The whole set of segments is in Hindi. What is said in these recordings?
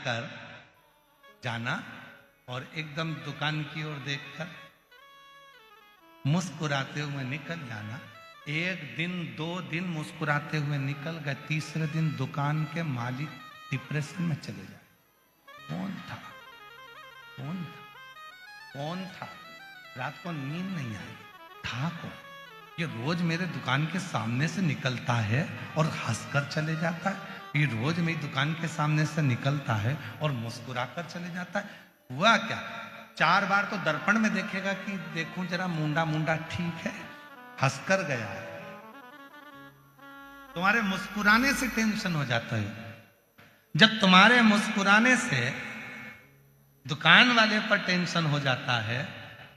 कर जाना और एकदम दुकान की ओर देखकर मुस्कुराते हुए निकल जाना। एक दिन 2 दिन मुस्कुराते हुए निकल गए, तीसरे दिन दुकान के मालिक डिप्रेशन में चले जाए। कौन था? कौन था? कौन था? रात को नींद नहीं आई। था कौन? ये रोज मेरे दुकान के सामने से निकलता है और हंसकर चले जाता है। ये रोज मेरी दुकान के सामने से निकलता है और मुस्कुराकर चले जाता है। हुआ क्या? 4 बार तो दर्पण में देखेगा कि देखूं जरा मुंडा मुंडा ठीक है, हंसकर गया है। तुम्हारे मुस्कुराने से टेंशन हो जाता है। जब तुम्हारे मुस्कुराने से दुकान वाले पर टेंशन हो जाता है,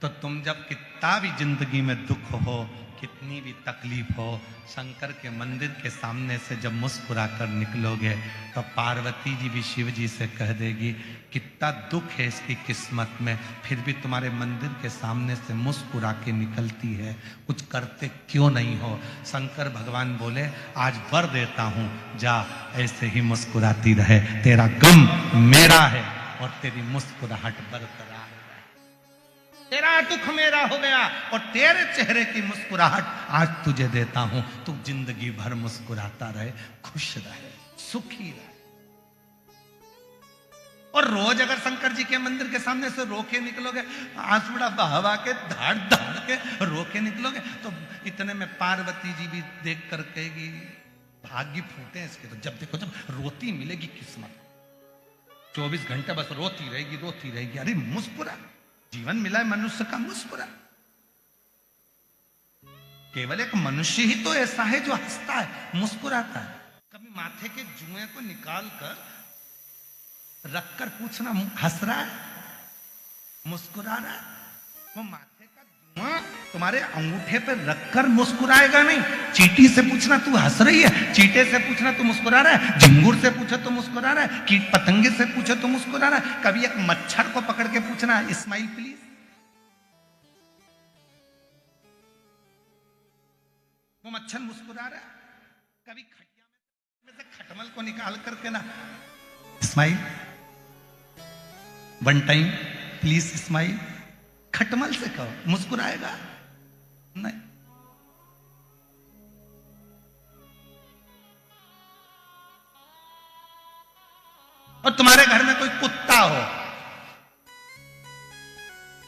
तो तुम जब कितना भी जिंदगी में दुख हो, कितनी भी तकलीफ हो, शंकर के मंदिर के सामने से जब मुस्कुरा कर निकलोगे तो पार्वती जी भी शिव जी से कह देगी कितना दुख है इसकी किस्मत में, फिर भी तुम्हारे मंदिर के सामने से मुस्कुरा के निकलती है, कुछ करते क्यों नहीं हो? शंकर भगवान बोले आज वर देता हूं, जा ऐसे ही मुस्कुराती रहे, तेरा गम मेरा है और तेरी मुस्कुराहट बरकरार है। तेरा दुख मेरा हो गया और तेरे चेहरे की मुस्कुराहट आज तुझे देता हूं। तू जिंदगी भर मुस्कुराता रहे, खुश रहे, सुखी रहे। और रोज अगर शंकर जी के मंदिर के सामने से रोके निकलोगे, आंसुड़ा बहावा के धाड़ धाड़ के रोके निकलोगे, तो इतने में पार्वती जी भी देख कर कहेगी भाग्य फूटे इसके। तो जब देखो जब रोती मिलेगी किस्मत, 24 घंटे बस रोती रहेगी रोती रहेगी। अरे मुस्कुरा, जीवन मिला है मनुष्य का, मुस्कुरा। केवल एक मनुष्य ही तो ऐसा है जो हंसता है, मुस्कुराता है। कभी माथे के जुए को निकाल कर रखकर पूछना हंस रहा है, मुस्कुरा रहा है? वो माथे का जुआ तुम्हारे अंगूठे पे रखकर मुस्कुराएगा नहीं। चींटी से पूछना तू हंस रही है, चींटे से पूछना तू मुस्कुरा रहा है, झिंगुर से पूछे तो मुस्कुरा रहा है, कीट पतंगे से पूछे तो मुस्कुरा रहा है। कभी एक मच्छर को पकड़ के पूछना स्माइल प्लीज, वो मच्छर मुस्कुरा रहा है। कभी खटिया में से खटमल को निकाल करके ना स्माइल, 1 टाइम प्लीज स्माइल, खटमल से कहो, मुस्कुराएगा नहीं। और तुम्हारे घर में कोई कुत्ता हो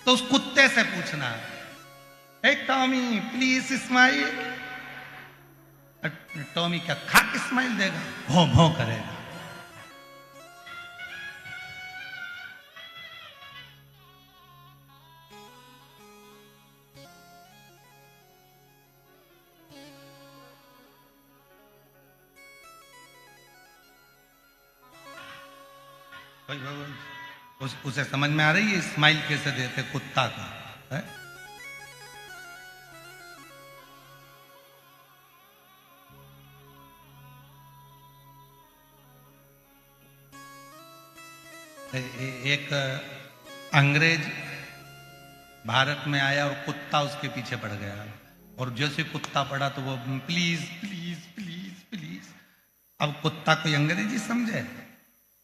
तो उस कुत्ते से पूछना हे टॉमी प्लीज स्माइल। टॉमी क्या खाक स्माइल देगा? भों भों करेगा। उसे समझ में आ रही है स्माइल कैसे देते कुत्ता का है? एक अंग्रेज भारत में आया और कुत्ता उसके पीछे पड़ गया, और जैसे कुत्ता पड़ा तो वो प्लीज प्लीज प्लीज प्लीज। अब कुत्ता कोई अंग्रेजी समझे?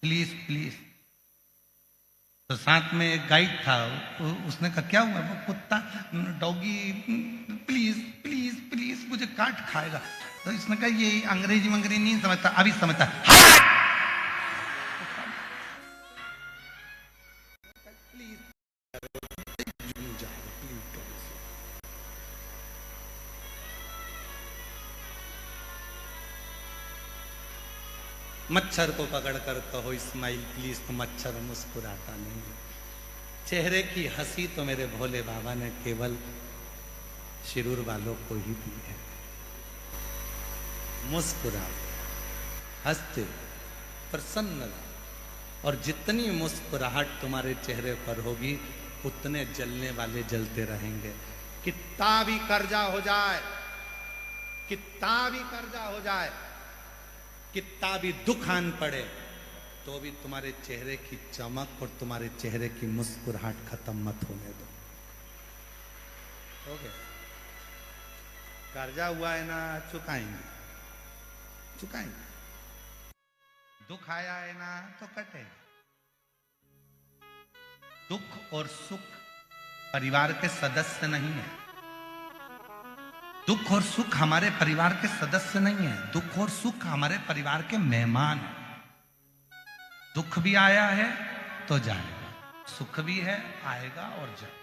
Please please. तो साथ में एक गाइड था, उसने कहा क्या हुआ? वो कुत्ता डॉगी प्लीज प्लीज प्लीज मुझे काट खाएगा। तो इसने कहा ये अंग्रेजी मंग्रेजी नहीं समझता, अभी समझता। मच्छर को पकड़कर कहो स्माइल प्लीज, तो मच्छर मुस्कुराता नहीं। चेहरे की हंसी तो मेरे भोले बाबा ने केवल शिरूर वालों को ही दी है। मुस्कुराओ, हंसते, प्रसन्न, और जितनी मुस्कुराहट तुम्हारे चेहरे पर होगी उतने जलने वाले जलते रहेंगे। कितना भी कर्जा हो जाए, कितना भी कर्जा हो जाए, कितना भी दुख आन पड़े, तो भी तुम्हारे चेहरे की चमक और तुम्हारे चेहरे की मुस्कुराहट खत्म मत होने दो। हो गया? कर्जा हुआ है ना, चुकाएंगे, चुकाएंगे। दुख आया है ना तो कटेगा, दुख और सुख परिवार के सदस्य नहीं है। दुख और सुख हमारे परिवार के सदस्य नहीं है। दुख और सुख हमारे परिवार के मेहमान हैं। दुख भी आया है तो जाएगा, सुख भी है आएगा और जाएगा।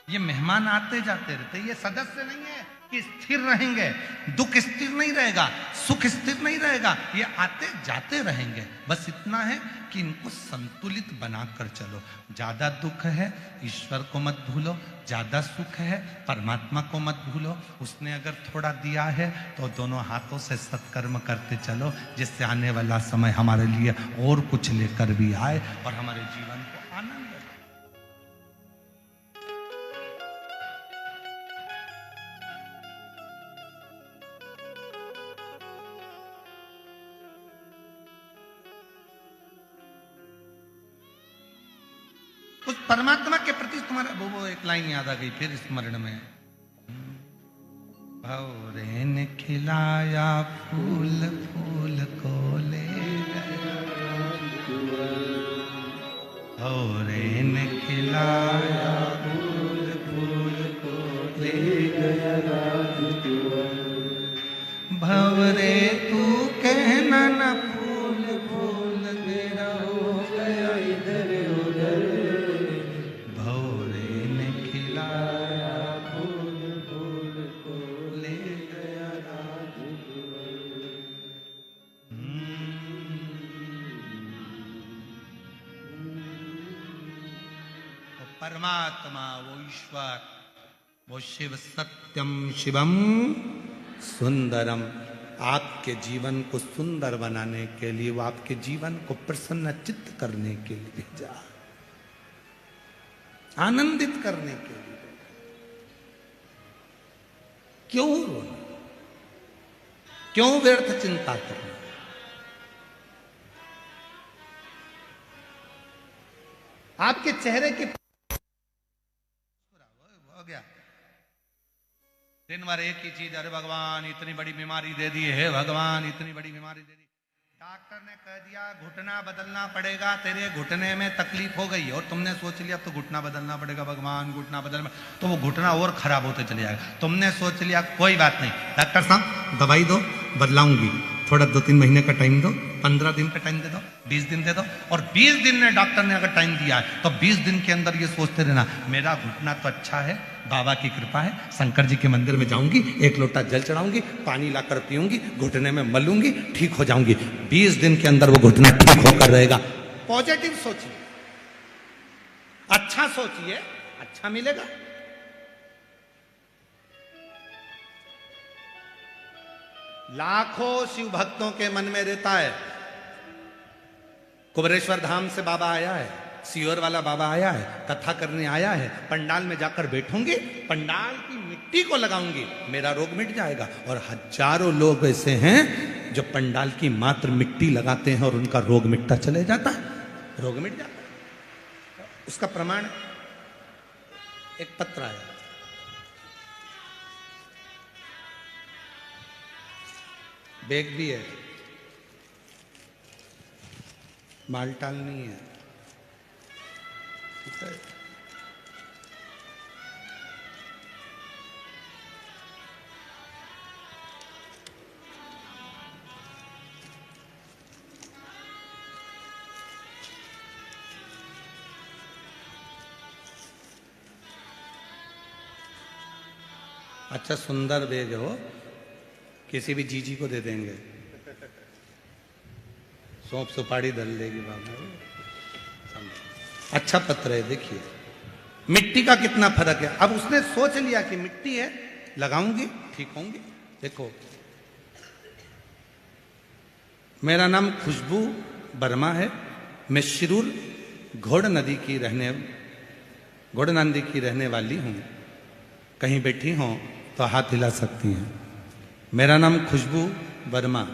ये मेहमान आते जाते रहते, ये सदस्य नहीं है कि स्थिर रहेंगे। दुख स्थिर नहीं रहेगा, सुख स्थिर नहीं रहेगा, ये आते जाते रहेंगे। बस इतना है कि इनको संतुलित बनाकर चलो। ज्यादा दुख है ईश्वर को मत भूलो, ज्यादा सुख है परमात्मा को मत भूलो। उसने अगर थोड़ा दिया है तो दोनों हाथों से सत्कर्म करते चलो, जिससे आने वाला समय हमारे लिए और कुछ लेकर भी आए और हमारे जीवन को आनंद दे। उस परमात्मा के प्रति तुम्हारा वो एक लाइन याद आ गई फिर स्मरण में। भौरे ने खिलाया फूल, फूल को ले गया। भौरे ने खिलाया फूल, फूल को ले गया। भौरे तू कहना न फूल, फूल मेरा हो गया इधर उधर। परमात्मा वो ईश्वर वो शिव सत्यम शिवम सुंदरम आपके जीवन को सुंदर बनाने के लिए, वो आपके जीवन को प्रसन्न चित्त करने के लिए भेजा, आनंदित करने के लिए। क्यों रोना, क्यों व्यर्थ चिंता करना? आपके चेहरे की हो गया दिन भर एक ही चीज, अरे भगवान इतनी बड़ी बीमारी दे दी है, भगवान इतनी बड़ी बीमारी दे दी। डॉक्टर ने कह दिया घुटना बदलना पड़ेगा, तेरे घुटने में तकलीफ हो गई और तुमने सोच लिया तो घुटना बदलना पड़ेगा, भगवान घुटना बदलना, तो वो घुटना और खराब होते चले जाएगा। तुमने सोच लिया कोई बात नहीं, डॉक्टर साहब दवाई दो बदलाऊंगी, थोड़ा 2-3 महीने का टाइम दो, 15 दिन का टाइम दे दो, 20 दिन दे दो। और 20 दिन में डॉक्टर ने अगर टाइम दिया है तो 20 दिन के अंदर ये सोचते रहना मेरा घुटना तो अच्छा है, बाबा की कृपा है, शंकर जी के मंदिर में जाऊंगी, 1 लोटा जल चढ़ाऊंगी, पानी लाकर पीऊंगी, घुटने में मलूंगी, ठीक हो जाऊंगी। 20 दिन के अंदर वो घुटना ठीक होकर रहेगा। पॉजिटिव सोचिए, अच्छा सोचिए, अच्छा मिलेगा। लाखों शिव भक्तों के मन में रहता है, कुबरेश्वर धाम से बाबा आया है, सीहोर वाला बाबा आया है, कथा करने आया है, पंडाल में जाकर बैठूंगी, पंडाल की मिट्टी को लगाऊंगी, मेरा रोग मिट जाएगा। और हजारों लोग ऐसे हैं जो पंडाल की मात्र मिट्टी लगाते हैं और उनका रोग मिटता चले जाता है, रोग मिट जाता है। उसका प्रमाण एक पत्र आया, बैग भी है, मालटाल नहीं है, ठीक है। अच्छा सुंदर बैग हो, किसी भी जीजी को दे देंगे, सौंप सुपारी दल देगी बाबा। अच्छा पत्र है, देखिए मिट्टी का कितना फर्क है। अब उसने सोच लिया कि मिट्टी है, लगाऊंगी ठीक होंगी। देखो मेरा नाम खुशबू वर्मा है, मैं शिरूर घोड़ नदी की रहने वाली हूं। कहीं बैठी हो तो हाथ हिला सकती हैं। मेरा नाम खुशबू वर्मा,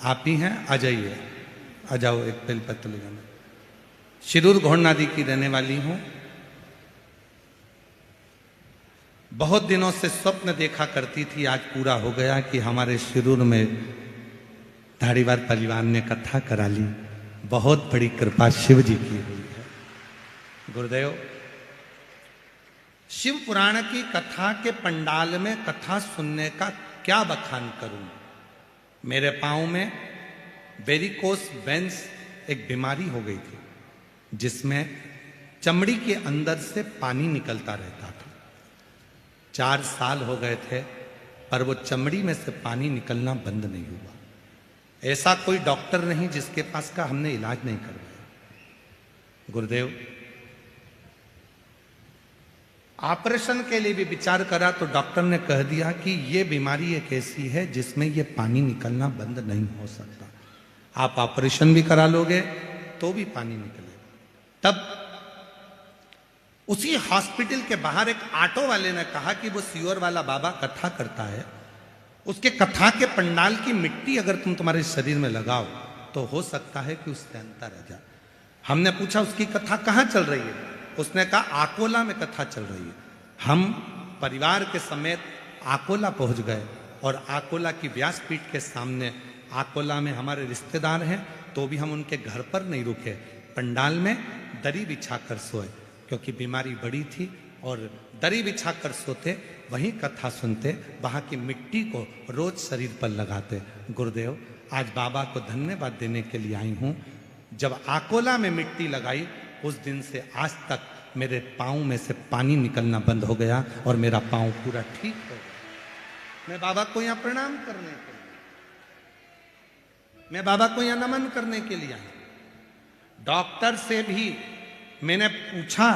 आप ही हैं, आ जाइए, आ जाओ, एक बेल पत्र ले जाना। शिरूर घोड़ नदी की रहने वाली हूं। बहुत दिनों से स्वप्न देखा करती थी, आज पूरा हो गया कि हमारे शिरूर में धारीवाल परिवार ने कथा करा ली। बहुत बड़ी कृपा शिव जी की हुई है। गुरुदेव, शिव पुराण की कथा के पंडाल में कथा सुनने का क्या बखान करूं। मेरे पांव में वेरिकोस वेन्स एक बीमारी हो गई थी, जिसमें चमड़ी के अंदर से पानी निकलता रहता था। 4 साल हो गए थे, पर वो चमड़ी में से पानी निकलना बंद नहीं हुआ। ऐसा कोई डॉक्टर नहीं जिसके पास का हमने इलाज नहीं करवाया। गुरुदेव, ऑपरेशन के लिए भी विचार करा तो डॉक्टर ने कह दिया कि ये बीमारी एक ऐसी है जिसमें ये पानी निकलना बंद नहीं हो सकता। आप ऑपरेशन भी करा लोगे तो भी पानी निकलेगा। तब उसी हॉस्पिटल के बाहर एक ऑटो वाले ने कहा कि वो सियोर वाला बाबा कथा करता है, उसके कथा के पंडाल की मिट्टी अगर तुम तुम्हारे शरीर में लगाओ तो हो सकता है कि उससे अंतर आ जाए। हमने पूछा उसकी कथा कहाँ चल रही है? उसने कहा आकोला में कथा चल रही है। हम परिवार के समेत आकोला पहुंच गए और आकोला की व्यासपीठ के सामने, आकोला में हमारे रिश्तेदार हैं तो भी हम उनके घर पर नहीं रुके, पंडाल में दरी बिछाकर सोए, क्योंकि बीमारी बड़ी थी और दरी बिछाकर सोते, वहीं कथा सुनते, वहां की मिट्टी को रोज शरीर पर लगाते। गुरुदेव, आज बाबा को धन्यवाद देने के लिए आई हूं। जब आकोला में मिट्टी लगाई, उस दिन से आज तक मेरे पाँव में से पानी निकलना बंद हो गया और मेरा पाँव पूरा ठीक हो गया। मैं बाबा को यहाँ प्रणाम करने के लिए, मैं बाबा को यहाँ नमन करने के लिए आई। डॉक्टर से भी मैंने पूछा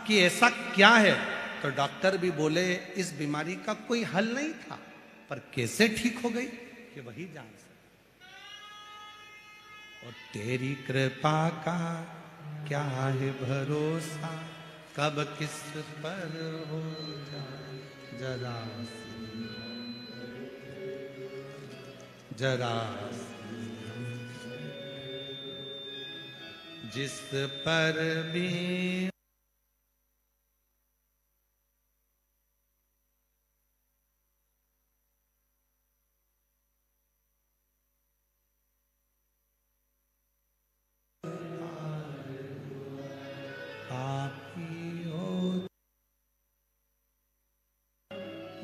कि ऐसा क्या है, तो डॉक्टर भी बोले इस बीमारी का कोई हल नहीं था, पर कैसे ठीक हो गई कि वही जान सकते। और तेरी कृपा का क्या है भरोसा, कब किस पर हो जाए जरा जरा, जिस पर भी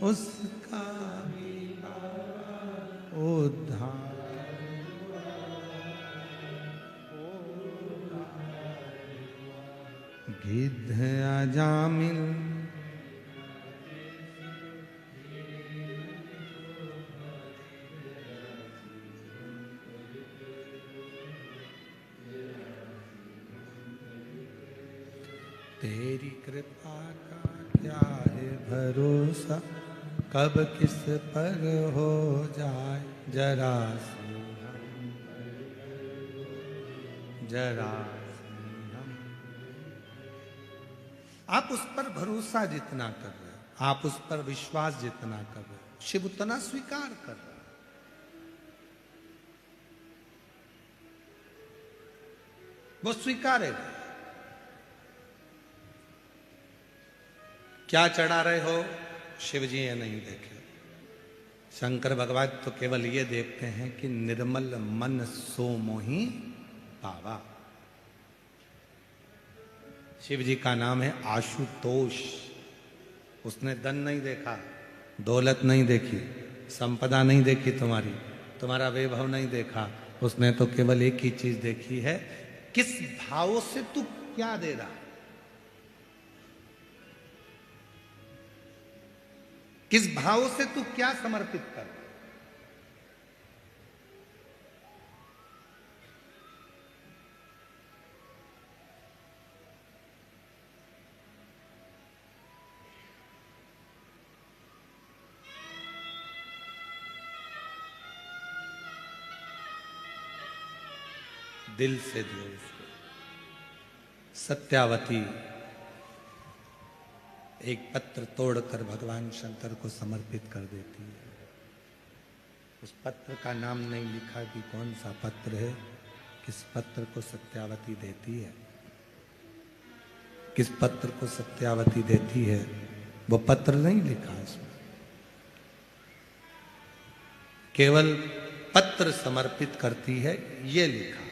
उसका भी उद्धार गिद्ध अजामिल तेरी कृपा का क्या है भरोसा, कब किस पर हो जाए जरा जरा। आप उस पर भरोसा जितना कर रहे हो, आप उस पर विश्वास जितना कर रहे हो, शिव उतना स्वीकार कर रहा है। वो स्वीकारेगा। क्या चढ़ा रहे हो, शिव जी ये नहीं देखे। शंकर भगवान तो केवल ये देखते हैं कि निर्मल मन सो मोहि पावा। शिव जी का नाम है आशुतोष। उसने धन नहीं देखा, दौलत नहीं देखी, संपदा नहीं देखी, तुम्हारा वैभव नहीं देखा। उसने तो केवल एक ही चीज देखी है, किस भाव से तू क्या दे रहा है, किस भाव से तू क्या समर्पित कर। दिल से दो उसको। सत्यावती एक पत्र तोड़कर भगवान शंकर को समर्पित कर देती है। उस पत्र का नाम नहीं लिखा कि कौन सा पत्र है, किस पत्र को सत्यावती देती है, किस पत्र को सत्यावती देती है, वो पत्र नहीं लिखा इसमें। केवल पत्र समर्पित करती है, ये लिखा।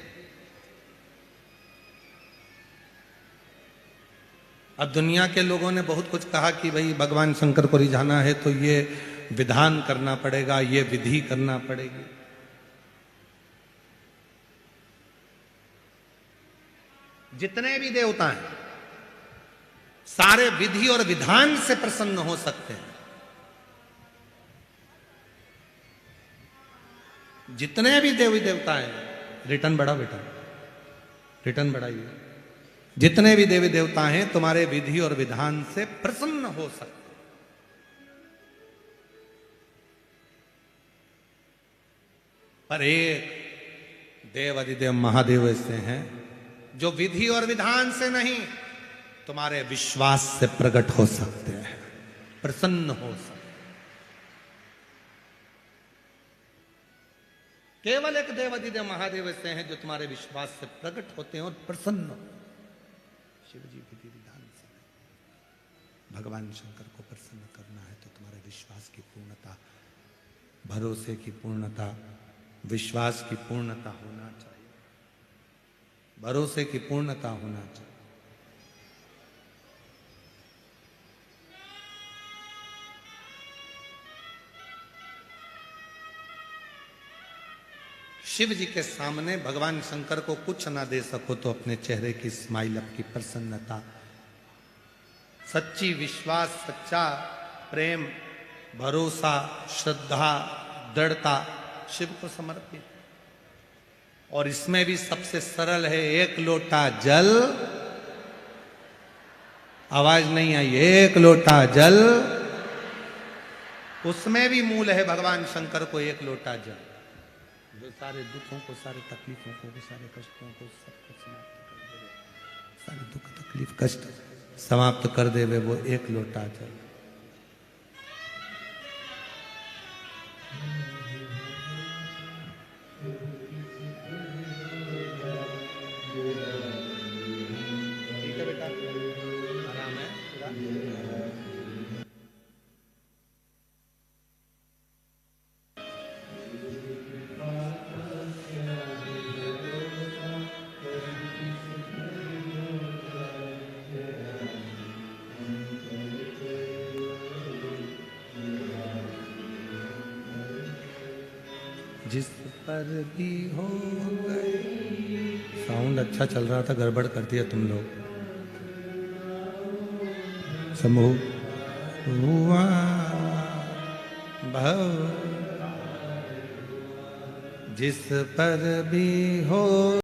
अब दुनिया के लोगों ने बहुत कुछ कहा कि भाई भगवान शंकर को रिझाना है तो ये विधान करना पड़ेगा, ये विधि करना पड़ेगी। जितने भी देवता हैं सारे विधि और विधान से प्रसन्न हो सकते हैं। जितने भी देवी देवता हैं, रिटर्न बढ़ा बेटा, रिटर्न बढ़ाइए। जितने भी देवी देवता हैं तुम्हारे विधि और विधान से प्रसन्न हो सकते हैं। पर एक देव अधिदेव महादेव ऐसे हैं जो विधि और विधान से नहीं, तुम्हारे विश्वास से प्रकट हो सकते हैं, प्रसन्न हो सकते हैं। केवल एक देव अधिदेव महादेव ऐसे हैं जो तुम्हारे विश्वास से प्रकट होते हैं और प्रसन्न हो। शिव जी विधि विधान से नहीं। भगवान शंकर को प्रसन्न करना है तो तुम्हारे विश्वास की पूर्णता, भरोसे की पूर्णता, विश्वास की पूर्णता होना चाहिए, भरोसे की पूर्णता होना चाहिए। शिव जी के सामने भगवान शंकर को कुछ ना दे सको तो अपने चेहरे की स्माइल, आपकी प्रसन्नता, सच्ची विश्वास, सच्चा प्रेम, भरोसा, श्रद्धा, दृढ़ता शिव को समर्पित। और इसमें भी सबसे सरल है, एक लोटा जल, आवाज नहीं आई, एक लोटा जल, उसमें भी मूल है भगवान शंकर को एक लोटा जल, जो सारे दुखों को, सारे तकलीफों को, सारे कष्टों को सबको समाप्त कर देवे, सारे दुख तकलीफ कष्ट समाप्त कर देवे वो एक लोटा जल। ठीक है बेटा, आराम है पूरा। जिस पर भी हो गए, साउंड अच्छा चल रहा था, गड़बड़ कर दिया तुम लोग। समूह हुआ भव, जिस पर भी हो